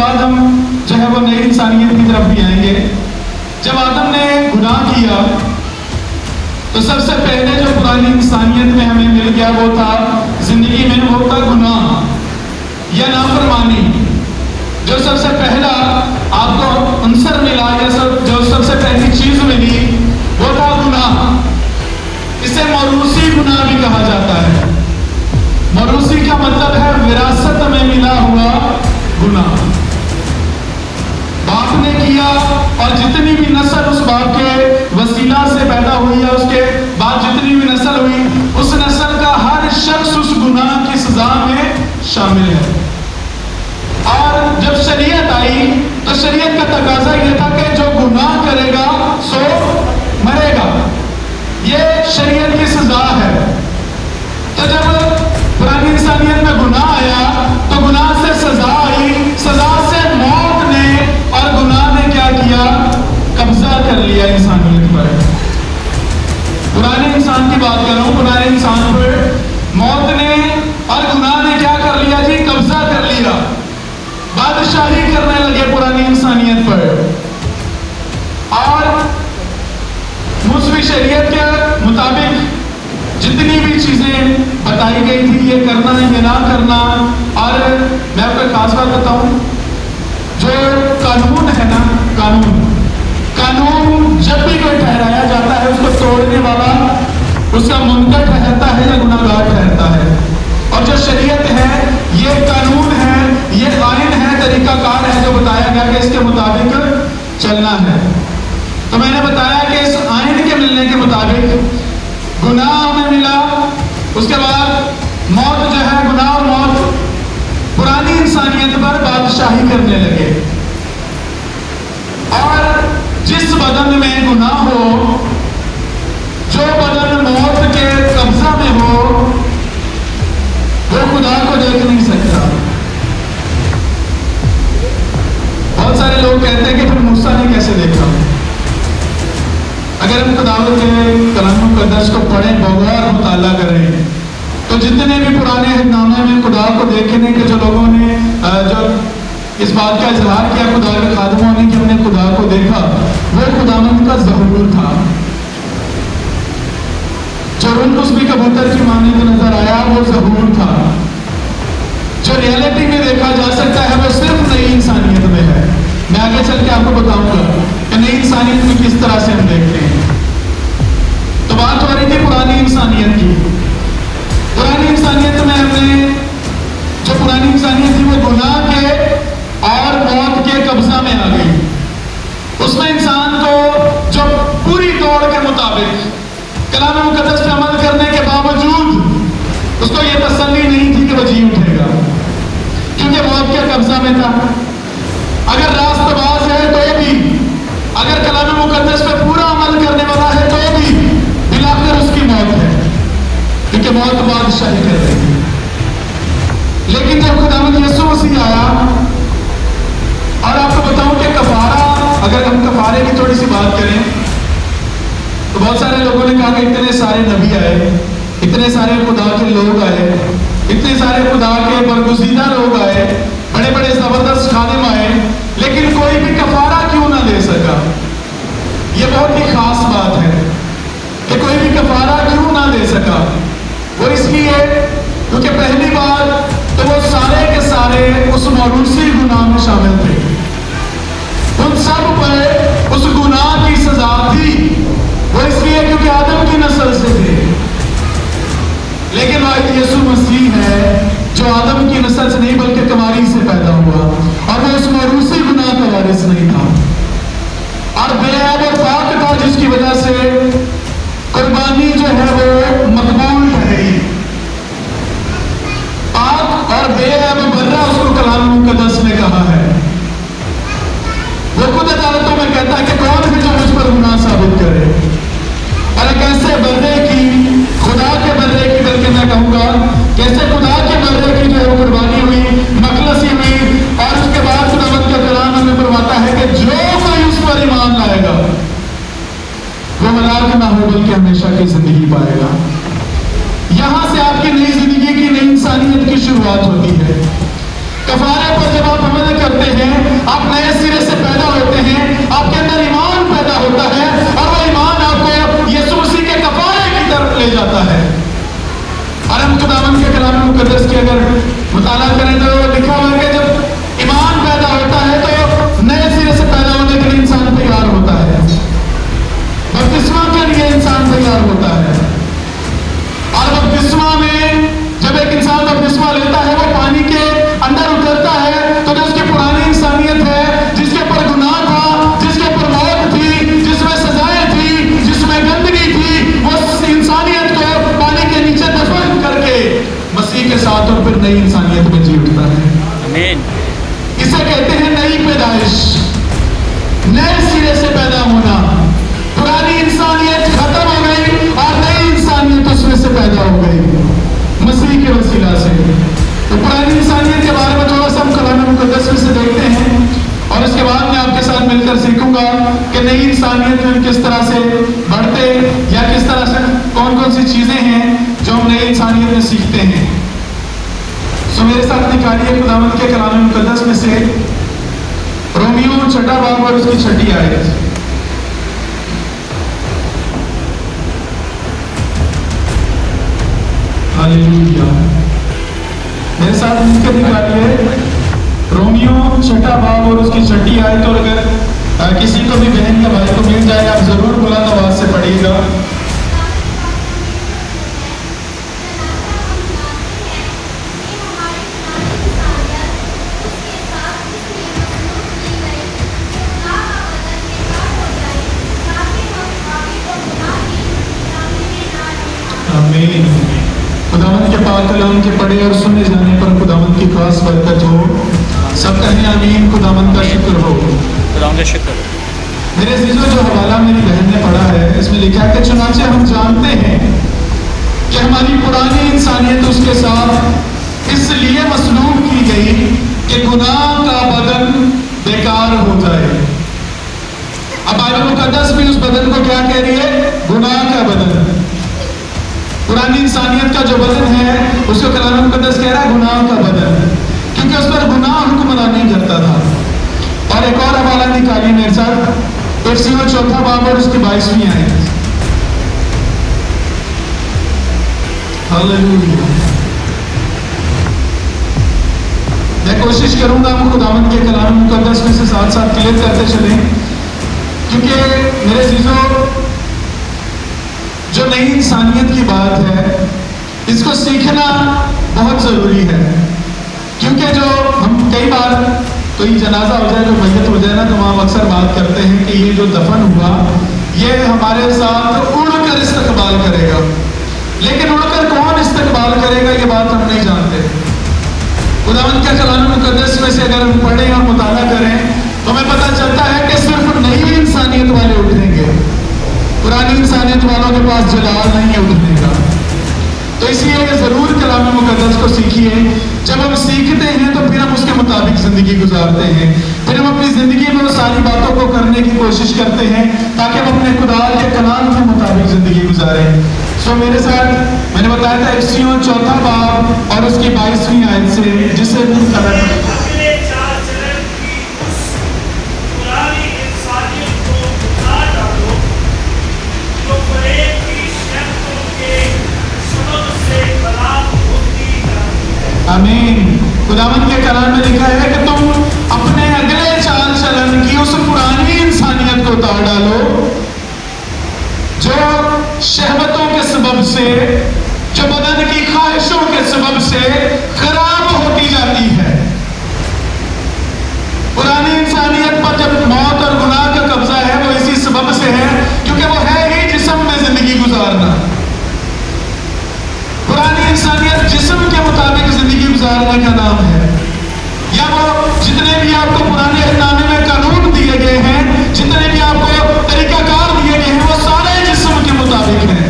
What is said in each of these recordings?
बाद हम जो है वो नई इंसानियत की तरफ भी आएंगे। जब आदम ने गुनाह किया तो सबसे पहले जो पुरानी इंसानियत में हमें मिल गया वो था जिंदगी में, वो था गुनाह या नाफरमानी। जो सबसे पहला आपको अंसर मिला या जो सबसे पहली चीज मिली वो था गुनाह। इसे मौरूसी गुनाह भी कहा जाता है। मौरूसी का मतलब है विरासत में मिला हुआ गुनाह। बाप ने किया और जितनी भी नस्ल उस बाप के वसीला से पैदा हुई या उसके बाद जितनी भी नस्ल हुई, उस नस्ल का हर शख्स उस गुनाह की सजा में शामिल है। और जब शरीयत आई तो शरीयत का तकाजा यह था कि जो गुनाह करेगा सो मरेगा। ये शरीयत की सजा है। तो जब पुरानी इंसानियत में गुनाह आया तो गुनाह से सजा आई, सजा से मौत ने, और गुनाह ने क्या किया? कब्जा कर लिया इंसानियत पर। पुराने इंसान की बात कर रहा हूं, पुराने इंसान पर मौत ने और गुनाह ने क्या कर लिया जी? कब्जा कर लिया, बादशाही करने लगे पुरानी इंसानियत पर। और मुस्लिम शरीयत के मुताबिक जितनी भी चीजें बताई गई थी, ये करना ये ना करना, और मैं आपको खास बात बताऊं, जो कानून है ना, कानून जब भी कोई ठहराया जाता है उसको तोड़ने वाला उसका मुनकर ठहरता है या गुनाहगार ठहरता है। और जो शरीयत है ये कानून है, ये आइन है, तरीकाकार है जो बताया गया कि इसके मुताबिक चलना है। तो मैंने बताया कि इस आइन के मिलने के मुताबिक गुनाह हमें मिला, उसके बाद मौत जो है, गुनाह और मौत पुरानी इंसानियत पर बादशाही करने लगे। और जिस बदन में गुनाह हो, जो बदन मौत के कब्जा में हो, वो खुदा को देख नहीं सकता। बहुत सारे लोग कहते हैं कि फिर मूसा ने कैसे देखा? अगर हम खुदावत के कलाम मुक़द्दस को पढ़ें, बगौर मुताला करें, तो जितने भी पुराने नामे में खुदा को देखने के जो लोगों ने जो इस बात का इजहार किया खुदा के खादिमों ने कि हमने खुदा को देखा, वो खुदावंद का ज़हूर था। जो रुनकुस भी कबूतर की माने को नजर आया वो ज़हूर था। जो रियलिटी में देखा जा सकता है वो सिर्फ नई इंसानियत में है। मैं आगे चल के आपको बताऊंगा कि नई इंसानियत में किस तरह से हम देखते हैं। तो बात हो रही थी पुरानी इंसानियत की। पुरानी इंसानियत में हमने जो पुरानी इंसानियत थी वो गुनाह के और मौत के कब्जा में आ गई। उसमें इंसान को जो पूरी दौड़ के मुताबिक कलाम मुक़द्दस पे अमल करने के बावजूद उसको ये तसल्ली नहीं थी कि वो जी उठेगा, क्योंकि मौत के कब्जा में था। अगर रास्तबाज है तो भी, अगर कलाम मुक़द्दस पे पूरा अमल करने वाला है तो भी बिलाकर उसकी मौत है, क्योंकि मौत बादशाही कर रही है। लेकिन जब खुदावंद यीशु मसीह आया, और आपको बताऊं कि कफारा, अगर हम कफारे की थोड़ी सी बात करें तो बहुत सारे लोगों ने कहा कि इतने सारे नबी आए, इतने सारे खुदा के लोग आए, इतने सारे खुदा के बरगुज़ीदा लोग आए, बड़े बड़े जबरदस्त खादिम आए, लेकिन कोई भी कफारा क्यों ना दे सका? ये बहुत ही खास बात है कि कोई भी कफारा क्यों ना दे सका। वो इसलिए क्योंकि पहली बार तो वो सारे के सारे उस मौरूसी गुनाह में शामिल थे। उन सब पर उस गुनाह की सजा थी। वो इसलिए क्योंकि आदम की नस्ल से थे। लेकिन वाहिद यीशु मसीह है जो आदम की नस्ल से नहीं बल्कि कुमारी से पैदा हुआ, और वो उस मौरूसी गुनाह का वारिस नहीं था, और बेअब और पाक था, जिसकी वजह से कुर्बानी जो है वो मकबूल ठहरी। पाक और बेअब बर्रा उसको कलाम मुक़द्दस ने कहा है। वो खुद अदालतों में कहता है कि कौन है जो मुझ पर गुनाह साबित करे। और कैसे बर्रे की, खुदा के बर्रे की, बल्कि मैं कहूंगा कैसे खुदा के बर्रे की जो है कुर्बानी हुई, मखलसी हुई, और उसके बाद खुदावंद का कलाम हमें फरमाता है कि जो कोई उस पर ईमान लाएगा वो हलाक ना हो बल्कि हमेशा की जिंदगी पाएगा। यहां से आपकी नई जिंदगी की, नई इंसानियत की शुरुआत होती है। कफारे पर जब आप अमल करते हैं, आप नए सिरे से पैदा होते हैं, आपके अंदर ईमान पैदा होता है और वो ईमान आपको यीशु मसीह के कफारे की तरफ ले जाता है। और हम खुदावंद के कलाम मुकद्दस की अगर मुताला करें तो लिखा हुआ है कि जब ईमान पैदा होता है तो नए सिरे से पैदा होने के लिए इंसान तैयार होता है, बपतिस्मा के लिए इंसान तैयार होता है। और बपतिस्मा में जब एक इंसान बपतिस्मा लेता है, वो पानी के अंदर उतरता है, तो जो उसकी पुरानी इंसानियत है, जिसके ऊपर गुनाह था, जिसके ऊपर मौत थी, जिसमें सजाएं थी, जिसमें गंदगी थी, वो इंसानियत को पानी के नीचे दफन करके मसीह के साथ और फिर नई इंसानियत में जी उठता है। आमीन। इसे कहते हैं नई पैदाइश, नए सिरे से पैदा होना। पुरानी इंसानियत खत्म हो गई और नई इंसानियत उसमें से पैदा हो गई मसीह के वसीला से। तो पुरानी इंसानियत के बारे में थोड़ा सा हम कलाम मुकद्दस में से देखते हैं और उसके बाद मैं आपके साथ मिलकर सीखूंगा कि नई इंसानियत में हम किस तरह से बढ़ते या किस तरह से कौन कौन सी चीजें हैं जो हम नई इंसानियत में सीखते हैं। सो मेरे साथ निकालिए खुदावंद के कलाम मुकद्दस में से रोमियो 6 बाब और उसकी 6 आयत। हालेलुया। मेरे साथ मिलकर निकालिए रोमियो 6 बाब और उसकी 6 आयत। और अगर किसी को भी बहन या भाई को मिल जाए, आप जरूर बुलंद आवाज से पढ़िएगा। आमीन। खुदावंद के पाक कलाम के पढ़े और सुने जाने पर खुदावंद की खास बरकत हो। सब कहें आमीन। खुदावंद का शुक्र हो। खुदावंद का शुक्र। मेरे अजीजों, जो हवाला मेरी बहन ने पढ़ा है, इसमें लिखा है कि चुनांचे हम जानते हैं कि हमारी पुरानी इंसानियत उसके साथ इसलिए मसलूब की गई कि गुनाह का बदन बेकार हो जाए। अब बाइबल मुकद्दस भी उस बदन को क्या कह रही है? गुनाह का बदन। पुरानी इंसानियत का जो बदन है उसको कलाम मुकद्दस कह रहा है गुनाह का बदन, क्योंकि उस पर गुनाह हुक्मरान नहीं करता था। और एक और हवाला निकालिए मेरे साथ, इफिसियों 4 बाब और उसकी 22वीं आयत। हालेलुया। मैं कोशिश करूंगा हम खुदावंद के कलाम मुकद्दस में से साथ साथ क्लियर करते चलें, क्योंकि मेरे चीजों जो नई इंसानियत की बात है, इसको सीखना बहुत जरूरी है। क्योंकि जो हम कई बार कोई जनाजा हो जाए, जो मैयत हो जाए ना, तो हम अक्सर बात करते हैं कि ये जो दफन हुआ ये हमारे साथ उड़कर इस्तकबाल करेगा। लेकिन उड़कर कौन इस्तकबाल करेगा ये बात हम नहीं जानते। खुदावंद के कलाम मुकद्दस में से अगर हम पढ़ें और मुताला करें तो हमें पता चलता है कि सिर्फ नई इंसानियत वाले उठेंगे, पुरानी इंसानियत वालों के पास जलाल नहीं है उठने का। तो इसलिए जरूर कलाम मुकद्दस को सीखिए। जब हम सीखते हैं तो फिर हम उसके मुताबिक जिंदगी गुजारते हैं, फिर हम अपनी जिंदगी में वो सारी बातों को करने की कोशिश करते हैं ताकि हम अपने खुदा के कलाम के मुताबिक जिंदगी गुजारें। सो मेरे साथ मैंने बताया था इफिसियों 4 बाब और उसकी 22वीं आयत से, जिसे आमीन। खुदावंद के कलाम में लिखा है कि तुम अपने अगले चाल चलन की उस पुरानी इंसानियत को उतार डालो जो शहवतों के सबब से, जो बदन की ख्वाहिशों के सबब से खराब होती जाती है। पुरानी इंसानियत पर जब मौत और गुनाह का कब्जा है वो इसी सबब से है क्योंकि वो है ही जिस्म में जिंदगी गुजारना। पुरानी इंसानियत जिस्म के मुताबिक जिंदगी गुजारने का नाम है। या वो जितने भी आपको पुराने नामे में कानून दिए गए हैं, जितने भी आपको तरीकाकार दिए गए हैं, वो सारे जिस्म के मुताबिक हैं।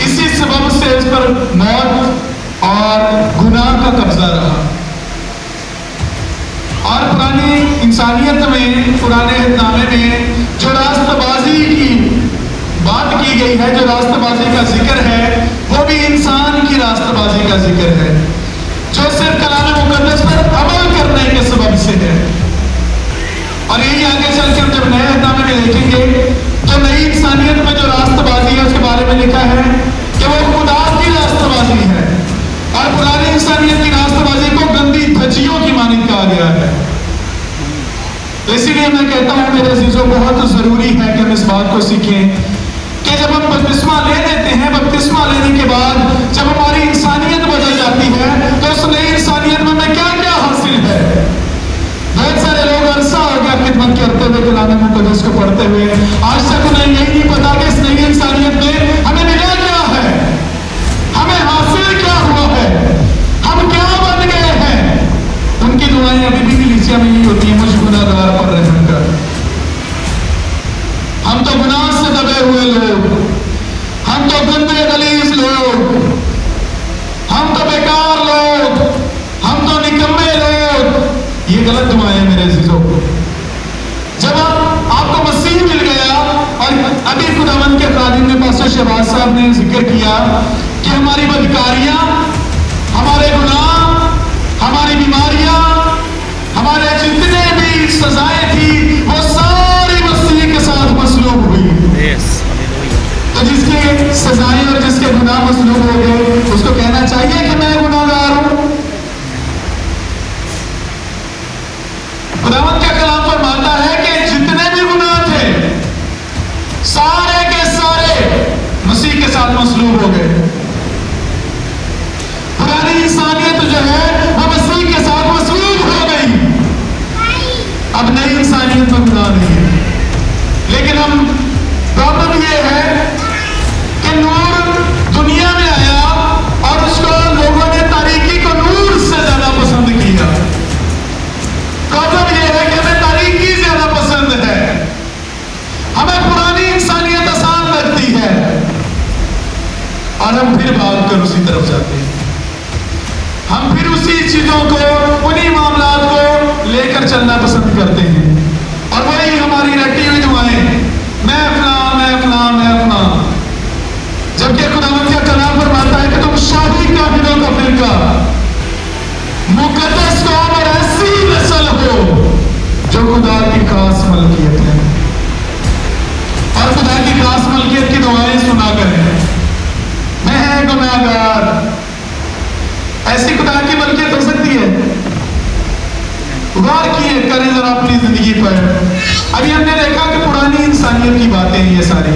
इसी सबब से इस पर मौत और गुनाह का कब्जा रहा। और पुरानी इंसानियत में, पुराने नामे में जो रास्तबाजी की बात की गई है, जो रास्तबाजी का जिक्र है, वो भी इंसान की रास्तबाजी का जिक्र है। करने के सबब से है। और यही आगे चल के हम जब नए अहदनामे में देखेंगे तो नई इंसानियत में जो रास्तबाजी है उसके बारे में लिखा है कि वो खुदा की रास्तबाजी है, और पुरानी इंसानियत की रास्तबाजी को गंदी धज्जियों की मानिंद कहा गया है। तो इसीलिए मैं कहता हूं मेरे अजीजों, बहुत जरूरी है कि हम इस बात को सीखें कि जब हम बपतिस्मा ले लेते हैं, बपतिस्मा लेने के बाद जब हमारी इंसानियत बदल जाती है तो उस नई इंसानियत में हमें क्या क्या हासिल है। बहुत सारे लोग अरसा हो गया खिदमत करते हुए, कलाम मुक़द्दस को पढ़ते हुए, आज तक उन्हें यही नहीं पता कि इस नई इंसानियत में हमें मिला क्या है, हमें हासिल क्या हुआ है, हम क्या बन गए हैं। उनकी दुआएं अभी भी कलीसिया में यही होती है, मुझ गुनाहगार पर रहम कर। हम तो गुनाह से दबे हुए लोग, हम तो गंदे गलीज लोग, हम तो बेकार लोग, हम तो निकम्मे लोग। ये गलत दुआएं मेरे अजीजों। जब आपको मसीह मिल गया, और अभी खुदावंद के खादिम ने पास्टर शहबाज साहब ने जिक्र किया कि हमारी बदकारियां, हमारे गुनाह, हमारी बीमारियां, हमारे जितने भी सजाएं थी वो सारी मसीह के साथ मसलूब हुई। तो जिसके सजाएं और जिसके गुनाह मसलूब हो गए उसको कहना चाहिए कि मैं गुनाहगार हूं। खुदावंद का कलाम फरमाता है कि जितने भी गुनाह थे सारे के सारे मसीह के साथ मसलूब हो गए। पुरानी इंसानियत जो है वो मसीह के साथ मसलूब हो गई। अब नई इंसानियत में गुनाह नहीं है। लेकिन हम प्रॉब्लम ये है कि नूर दुनिया में आया और उसको लोगों ने तारीकी को नूर से ज्यादा पसंद किया। प्रॉब्लम ये है कि हमें तारीकी ज्यादा पसंद है, हमें पुरानी इंसानियत आसान लगती है, और हम फिर भाग कर उसी तरफ जाते हैं। हम फिर उसी चीजों को, उन्हीं मामलात को लेकर चलना पसंद करते हैं, और वही हमारी रटी हुई दुआएं, मैं फला, मैं फला, मैं फला। जबकि खुदावंद का कलाम फरमाता है कि तुम शाही काबिलों का फिरका, मुकद्दस कौम और ऐसी नस्ल हो जो खुदा की खास मलकियत है, और खुदा की खास मलकियत की दुआएं सुना करें। मैं गुनाहगार, ऐसी खुदा की मलकियत हो सकती है? गौर किए करें जरा अपनी जिंदगी पर। अभी हमने देखा कि पुरानी इंसानियत की बातें ये सारी,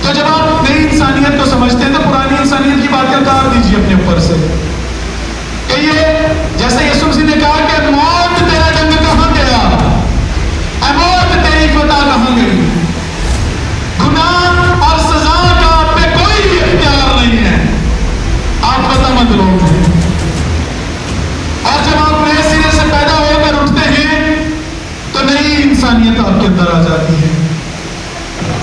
तो जब आप नई इंसानियत को समझते हैं तो पुरानी इंसानियत की बातें उतार दीजिए अपने ऊपर से। कि ये जैसे यीशु मसीह ने कहा कि मौत तेरा जंग कहां गया, मौत तेरी फतह कहां गई। गुनाह और सजा का आप पे कोई इख्तियार नहीं है, आप फतहमंद लोग हैं। और जब आप नए सिरे से पैदा होकर उठते हैं तो नई इंसानियत आपके अंदर आ जाती है।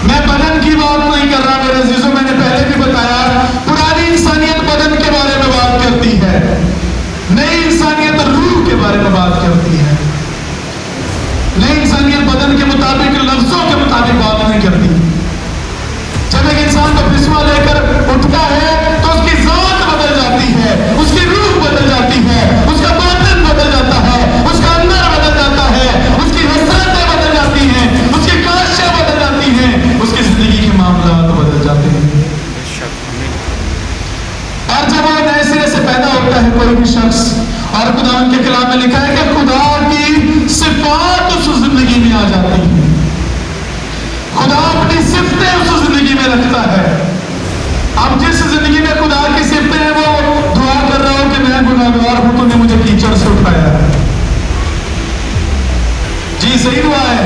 मैं बदन की बात नहीं कर रहा मेरे अजीजों, मैंने पहले भी बताया पुरानी इंसानियत बदन के बारे में बात करती है, नई इंसानियत रूह के बारे में बात करती है। नई इंसानियत बदन के मुताबिक, लफ्जों के मुताबिक बात नहीं करती। जब एक इंसान बपतिस्मा लेकर उठता है तो उसकी जात बदल जाती है, उसकी रूह बदल जाती है, उसका बातिन बदल जाता है, उसका अंदर बदल जाता है, उसकी हसरतें बदल जाती हैं, उसकी ख्वाहिशें बदल जाती हैं, उसकी जिंदगी के मामलात बदल जाते हैं। और जब वो नए सिरे से पैदा होता है कोई भी शख्स, और खुदा के कलाम में लिखा है कि खुदा की सिफात उस जिंदगी में आ जाती है, खुदा अपनी सिफतें उस जिंदगी में रखता है। अब जिस जिंदगी में खुदा की सिफतें हैं वो दुआ कर रहा हूं कि मैं गुनाहगार हूं, तूने मुझे कीचड़ से उठाया है। जी सही दुआ है।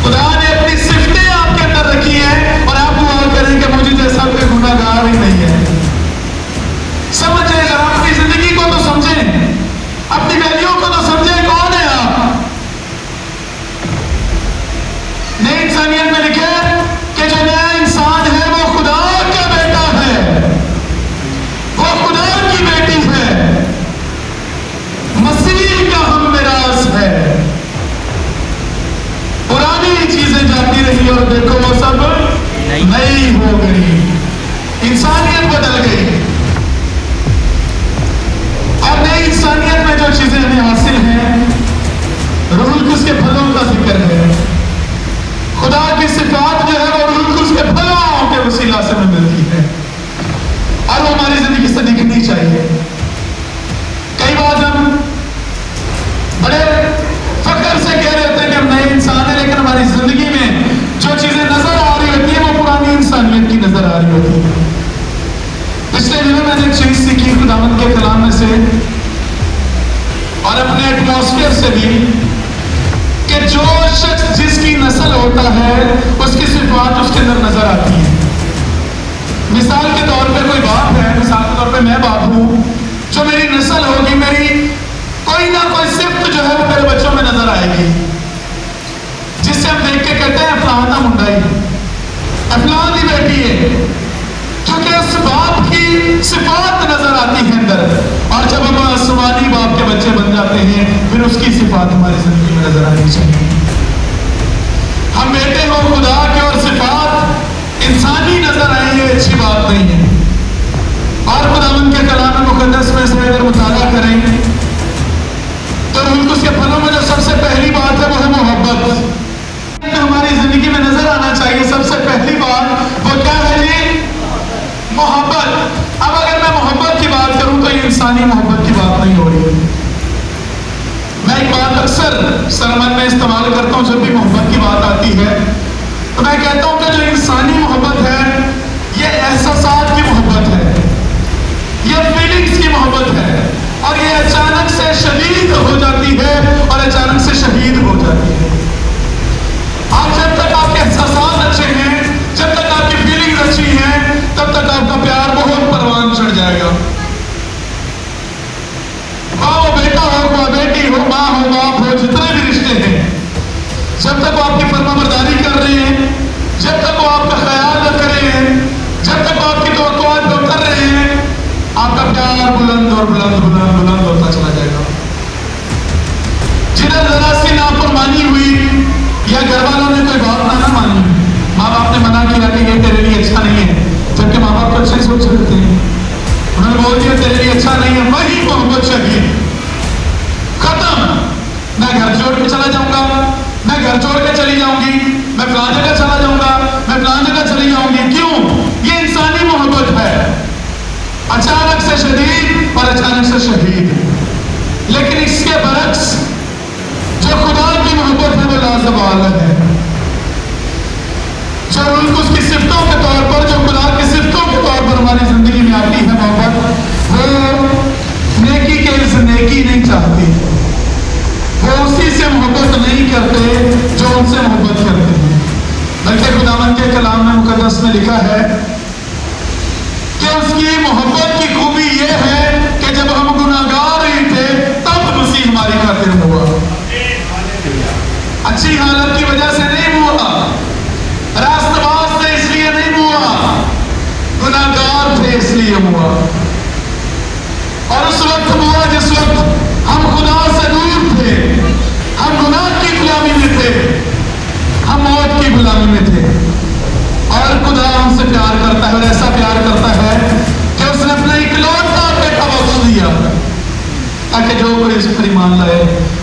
खुदा ने अपनी सिफतें आपके अंदर रखी है, और आप दुआ करें कि मुझे जैसा कोई गुनाहगार ही नहीं है। समझें, अगर अपनी जिंदगी को तो समझें, अपनी वैल्यू को तो समझें, कौन है आप। नई इंसानियत में लिखे कि जो नया इंसान है वो खुदा का बेटा है। एटमॉस्फेयर से भी कि जो शख्स जिसकी नस्ल होता है उसकी सिफात उसके अंदर नजर आती है। मिसाल के तौर पे कोई बाप है, मिसाल के तौर पे मैं बाप हूं, जो मेरी नस्ल होगी, मेरी कोई ना कोई सिफ्त जो है वो मेरे बच्चों में नजर आएगी, जिससे हम देख के कहते हैं फलाना मुंडा ही, फलान ही बेटी है, क्योंकि उस बाप की सिफात नजर आती है अंदर। और जब हम आसमानी बाप के बच्चे बन जाते हैं फिर उसकी सिफात हमारी जिंदगी में नजर आनी चाहिए। हम बेटे हो खुदा के और सिफात इंसानी नजर आए, ये अच्छी बात नहीं है। और खुदावंद के कलाम मुकद्दस में से अगर मुताला करें तो उसके फलों में जो सबसे पहली बात है वो है मोहब्बत। हमारी जिंदगी में नजर आना चाहिए सबसे पहली बात वो क्या है जी? मोहब्बत। अब अगर मैं मोहब्बत की बात करूं तो ये इंसानी मोहब्बत की बात नहीं हो रही है। मैं एक बात अक्सर सरमन में इस्तेमाल करता हूं, जब भी मोहब्बत की बात आती है तो मैं कहता हूं कि जो इंसानी मोहब्बत है ये एहसासात की मोहब्बत है, ये फीलिंग्स की मोहब्बत है, और ये अचानक से शदीद हो जाती है और अचानक से शहीद हो जाती है। आप जब तक आपके एहसासात अच्छे हैं, जब तक आपकी फीलिंग्स अच्छी हैं, तब तक आपका प्यार बहुत परवान चढ़ जाएगा। वो बेटा हो, वो बेटी हो, माँ हो, बाप हो, जितने भी रिश्ते हैं, जब तक वो आपकी फरमाबरदारी कर रहे हैं, जब तक वो आपका ख्याल रख रहे हैं, जब तक वो आपकी तवक्कुआत को कर रहे हैं, आपका प्यार बुलंद और बुलंद बुलंद बुलंद होता चला जाएगा। जिधर जरा सी नाफरमानी हुई या घर वालों ने कोई बात ना मानी, माँ बाप ने मना किया कि ये तेरे लिए अच्छा नहीं है, जबकि माँ बाप तो अच्छा ही सोच रहे थे, उन्होंने बोल दिया तेरे लिए अच्छा नहीं है, वही मोहब्बत चाहिए, खत्म। मैं घर छोड़ के चला जाऊंगा, मैं घर छोड़ के चली जाऊंगी, मैं फलां जगह चला जाऊंगा, मैं फलां जगह चली जाऊंगी। क्यों? ये इंसानी मोहब्बत है, अचानक से शदीद और अचानक से शहीद। लेकिन इसके बरक्स जो खुदा की मोहब्बत है वो लाजवाल है, जो उसकी सिफ्तों के तौर पर, जो खुदा की सिफ्तों के तौर पर हमारी जिंदगी में आती है मोहब्बत, वो नेकी के इस नेकी नहीं चाहती, वो उसी से मोहब्बत नहीं करते जो उनसे मोहब्बत करते हैं। बल्कि खुदावंद के कलाम में मुकद्दस में लिखा है कि उसकी मोहब्बत की खूबी ये है कि जब हम गुनाहगार ही थे तब मसीह हमारी खातिर हुआ। अच्छी हालत की वजह से नहीं हुआ, रास्तबाज से इसलिए नहीं हुआ, गुनाहगार थे इसलिए हुआ। और उस वक्त हुआ जिस वक्त हम खुदा से दूर थे, हम गुनाह की गुलामी में थे, हम मौत की गुलामी में थे। और खुदा हमसे प्यार करता है, और ऐसा प्यार करता है कि उसने अपना इकलौता बेटा बख्श दिया ताकि जो कोई इस पर ईमान लाए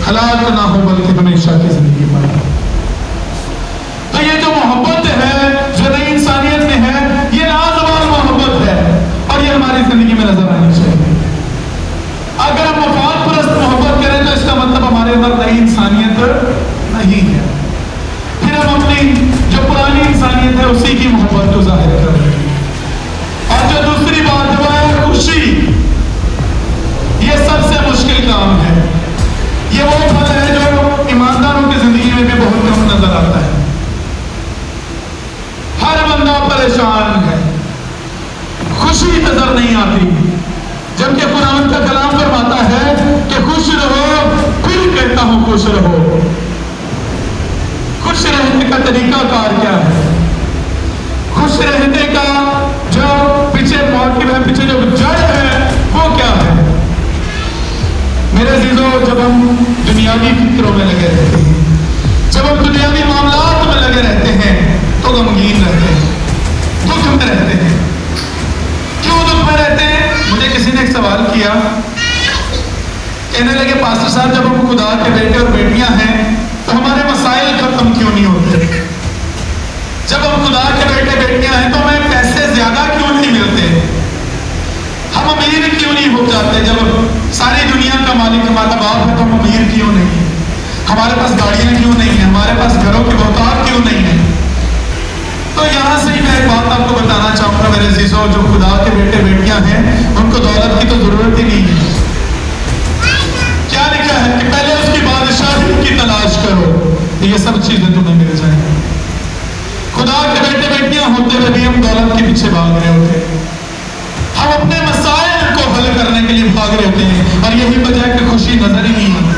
हलाक ना हो बल्कि हमेशा की जिंदगी पाए। तो ये जो मोहब्बत है जो नई इंसानियत में है, ये लाजवाब मोहब्बत है और ये हमारी जिंदगी में नजर आनी चाहिए। अगर हम मफाद परस्त मोहब्बत करें तो इसका मतलब हमारे अंदर नई इंसानियत नहीं है, फिर हम अपनी जो पुरानी इंसानियत है उसी की मोहब्बत को जाहिर कर रहे हैं। और जो दूसरी बात है खुशी, ये सबसे मुश्किल काम है। ये वो फल है जो ईमानदारों की जिंदगी में भी बहुत कम नजर आता है। हर बंदा परेशान है, खुशी नजर नहीं आती, जबकि खुदावंद का कलाम फरमाता है कि खुश रहो, फिर कहता हूं खुश रहो। खुश रहने का तरीका कार क्या है? खुश रहने का जो पीछे मोटिव है, पीछे जो जड़ है वो क्या है? मेरे अजीजों, जब हम दुनियावी फिक्रों में लगे रहते हैं, जब हम दुनियावी मामलात में लगे रहते हैं तो गमगीन रहते हैं, दुख में रहते हैं। क्यों दुख में रहते हैं? मुझे किसी ने एक सवाल किया, कहने लगे पास्टर साहब जब हम खुदा के बेटे और बेटियां हैं तो हमारे मसाइल खत्म क्यों नहीं होते? जब हम खुदा के बेटे बेटियां हैं तो हमें पैसे ज्यादा क्यों नहीं मिलते? हम अमीर क्यों नहीं हो जाते? जब सारी दुनिया का मालिक हमारा बाप है तो हम अमीर क्यों नहीं है? हमारे पास गाड़ियां क्यों नहीं है? हमारे पास घरों की बहुतायत क्यों नहीं है? तो यहाँ से ही मैं एक बात आपको बताना चाहूंगा मेरे अजीजों, जो खुदा के बेटे बेटियां हैं उनको दौलत की तो जरूरत ही नहीं है। क्या लिखा है कि पहले और यही वजह है कि खुशी नजर ही नहीं आती।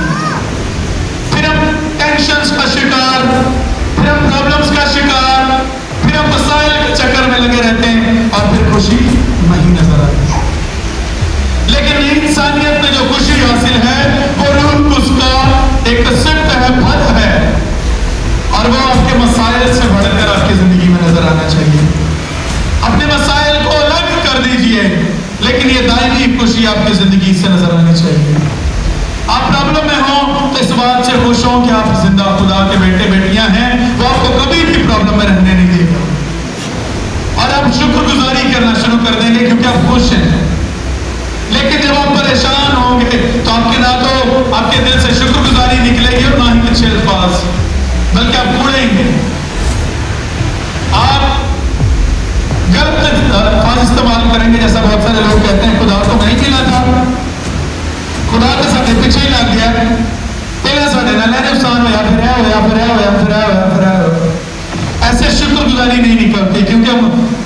फिर हम टेंशंस का शिकार, फिर हम प्रॉब्लम्स का शिकार, फिर हम मसाइल के चक्कर में लगे रहते हैं और फिर खुशी नहीं नजर आती। लेकिन इंसानियत में जो खुशी हासिल है वो रूह उसका एक सिफ्त है, फल है, और वो आपके मसाइल से बढ़कर आपकी जिंदगी में नजर आना चाहिए। अपने मसाइल को अलग कर दीजिए, लेकिन ये दायमी खुशी आपकी जिंदगी से नजर आनी चाहिए। आप प्रॉब्लम में हो तो इस बात से खुश हो कि आप जिंदा खुदा के बेटे बेटियां हैं, वो आपको कभी भी प्रॉब्लम में रहने नहीं देगा और आप शुक्रगुजारी करना शुरू कर देंगे क्योंकि आप खुश हैं। लेकिन जब आप परेशान होंगे तो आपके ना तो आपके दिल से शुक्रगुजारी निकलेगी और ना ही अच्छे अल्फाज, बल्कि आप कूड़ेंगे। आप गलत अल्फाज इस्तेमाल करेंगे, जैसा बहुत सारे लोग कहते हैं खुदा तो नहीं मिला था, खुदा तो साढ़े पीछे ही लग गया, पहले साढ़े ना ले नुकसान होया, फिर होया, फिर होया, फिर होया, फिर होया। ऐसे शुक्रगुजारी नहीं निकलती, क्योंकि हम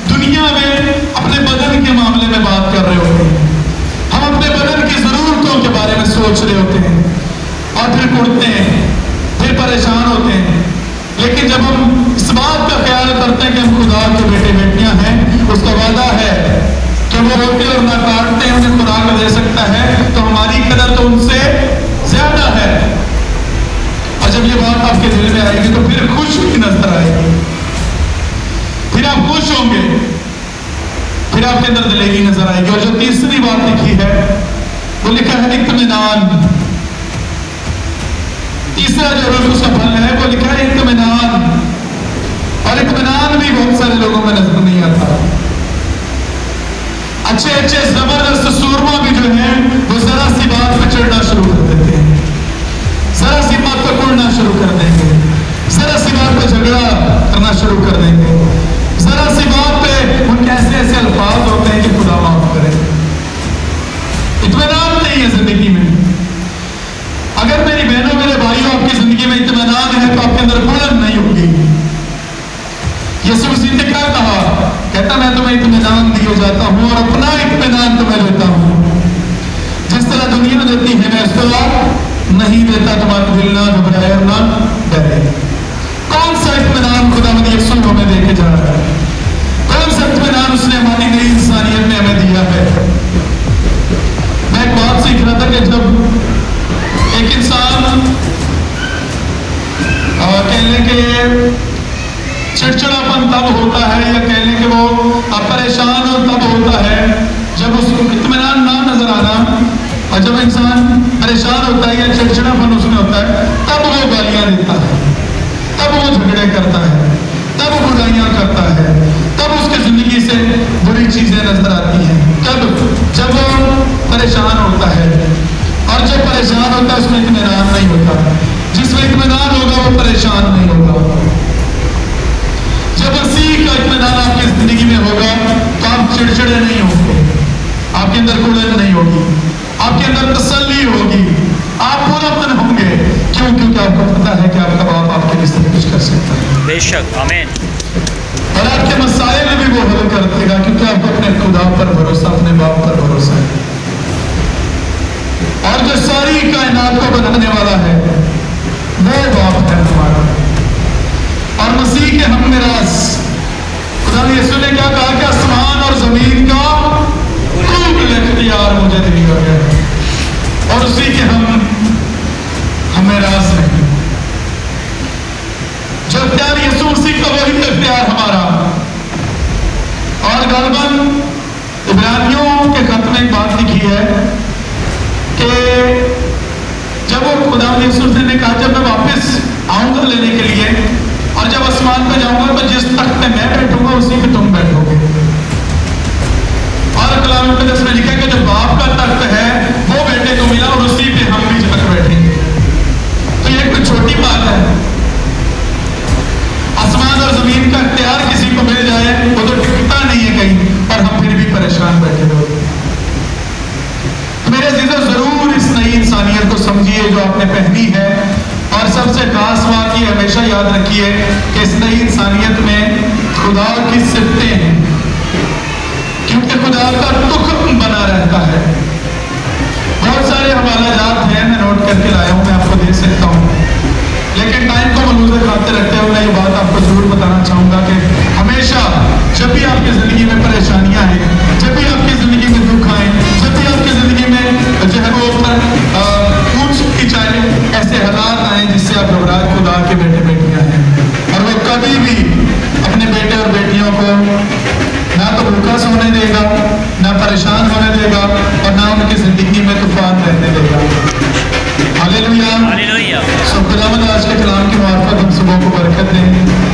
दुनिया में अपने बदन के मामले में बात कर रहे होते हैं, हम अपने बदन की जरूरतों के बारे में सोच रहे होते हैं और फिर उड़ते हैं, फिर परेशान होते हैं। लेकिन जब हम इस बात का ख्याल करते हैं कि हम खुदा के बेटे बेटियां हैं, उसका वादा है कि वो रोटी और ना काटते हैं उन्हें खुराक दे सकता है, तो हमारी कदर तो उनसे ज्यादा है। और जब ये बात आपके दिल में आएगी तो फिर खुशी नजर आएगी, फिर आप खुश होंगे, फिर आपके अंदर दिलेगी नजर आएगी। और जो तीसरी बात लिखी है वो लिखा है इत्मीनान। तीसरा जो रूह उसका फल है वो लिखा है इत्मीनान, और इत्मीनान भी बहुत सारे लोगों में नजर नहीं आता। अच्छे अच्छे जबरदस्त सूरमा भी जो हैं वो जरा सी बात पे चढ़ना शुरू कर देते हैं, जरा सी बात पे उड़ना शुरू कर देंगे, जरा सी बात पे झगड़ा करना शुरू कर देंगे, जरा सी बात पे उनके ऐसे ऐसे अल्फाज होते हैं कि खुदा माफ करे। इत्मीनान नहीं है जिंदगी में। अगर मेरी बहनों मेरे भाइयों आपकी जिंदगी में इत्मीनान है तो आपके अंदर बढ़न नहीं होगी। यीशु मसीह ने क्या कहा? कहता मैं तुम्हें इत्मीनान दिए जाता हूं और अपना इत्मीनान तुम्हें देता हूं, जिस तरह दुनिया देती है मैं उसको नहीं देता। तुम्हारा दिल ना घबराए और ना डरे। कौन सा इत्मीनान खुदावंद यीशु हमें देके जा रहा है? कौन सा इत्मीनान उसने हमारी नई इंसानियत में हमें दिया है? मैं एक बात सीख रहा था कि जब एक इंसान कह लें कि चिड़चिड़ापन तब होता है, या कह लें कि वो परेशान हो तब होता है जब उसको इत्मीनान ना नजर आना, और जब इंसान परेशान होता है या चिड़चिड़ापन उसमें होता है तब वो गालियां देता है, तब वो झगड़े करता है, तब बुराइयां करता है, तब उसकी जिंदगी से बुरी चीजें नजर आती हैं। तब जब वो परेशान होता है, और जब परेशान होता है उसमें इत्मीनान नहीं होता। जिसमें इत्मीनान होगा वो परेशान नहीं होगा। जब मसीह का इत्मीनान आपकी जिंदगी में होगा तो आप चिड़चिड़े नहीं होंगे, आपके अंदर कुड़न नहीं होगी, आपके अंदर तसल्ली होगी, आप पूरापन होंगे। क्यों? क्योंकि आपको पता है कि आपका बाप आपके लिए सब कुछ कर सकता है। बेशक, आमीन। और आपके मसाइल भी वो हल कर देगा, क्योंकि आपको अपने खुदा पर भरोसा, अपने बाप पर भरोसा है। और जो सारी कायनात को बनाने वाला है वो बाप है हमारा, और मसीह के हम मिरास। खुदा यीशु ने क्या कहा कि आसमान और जमीन का कुल इख्तियार मुझे दिया गया है, और उसी के हम मिरास हैं। जो इख्तियार यीशु मसीह का वही इख्तियार हमारा। और गलबन इब्रानियों के खत में एक बात लिखी है कि जब वो खुदा यीशु ने कहा जब मैं वापस आऊंगा लेने के लिए, और जब आसमान पे जाऊंगा तो जिस तख्त पे मैं बैठूंगा उसी पे तुम बैठोगे। और कलाम मुक़द्दस में लिखा है कि जो बाप का तख्त है वो बेटे को मिला और उसी पे हम भी जाकर बैठेंगे। तो ये कोई छोटी बात है? आसमान और जमीन का इख्तियार किसी को मिल जाए वो तो टिकता नहीं है कहीं, और हम फिर भी परेशान बैठे रहोगे। मेरे अज़ीज़ों, जरूर इस नई इंसानियत को समझिए जो आपने पहनी है, और सबसे खास बात ये हमेशा याद रखिए कि इस नई इंसानियत में खुदा की सिफ़तें हैं, क्योंकि खुदा का तुख्म बना रहता है। वो बहुत सारे हवाला जात हैं, मैं नोट करके लाया हूं, मैं आपको दे सकता हूं, लेकिन टाइम को मलूज़ खाते रखते हुए मैं ये बात आपको जरूर बताना चाहूंगा कि हमेशा जब भी आपकी जिंदगी में परेशानियां आए, जब भी आपकी जिंदगी में दुख आए, जब भी आपकी जिंदगी में जो है वो ऊपर ऊंच की चाहे ऐसे हालात आए जिससे आप घबरा खुदा के बेटे बेटियां हैं, और वो कभी भी अपने बेटे और बेटियों को ना तो भूखा सोने देगा, ना परेशान होने देगा, और ना उनकी जिंदगी में तूफान रहने देगा। हालेलुया। हालेलुया। सो खुदावंद आज के कलाम की मार्फत हम सबों को बरकत दें।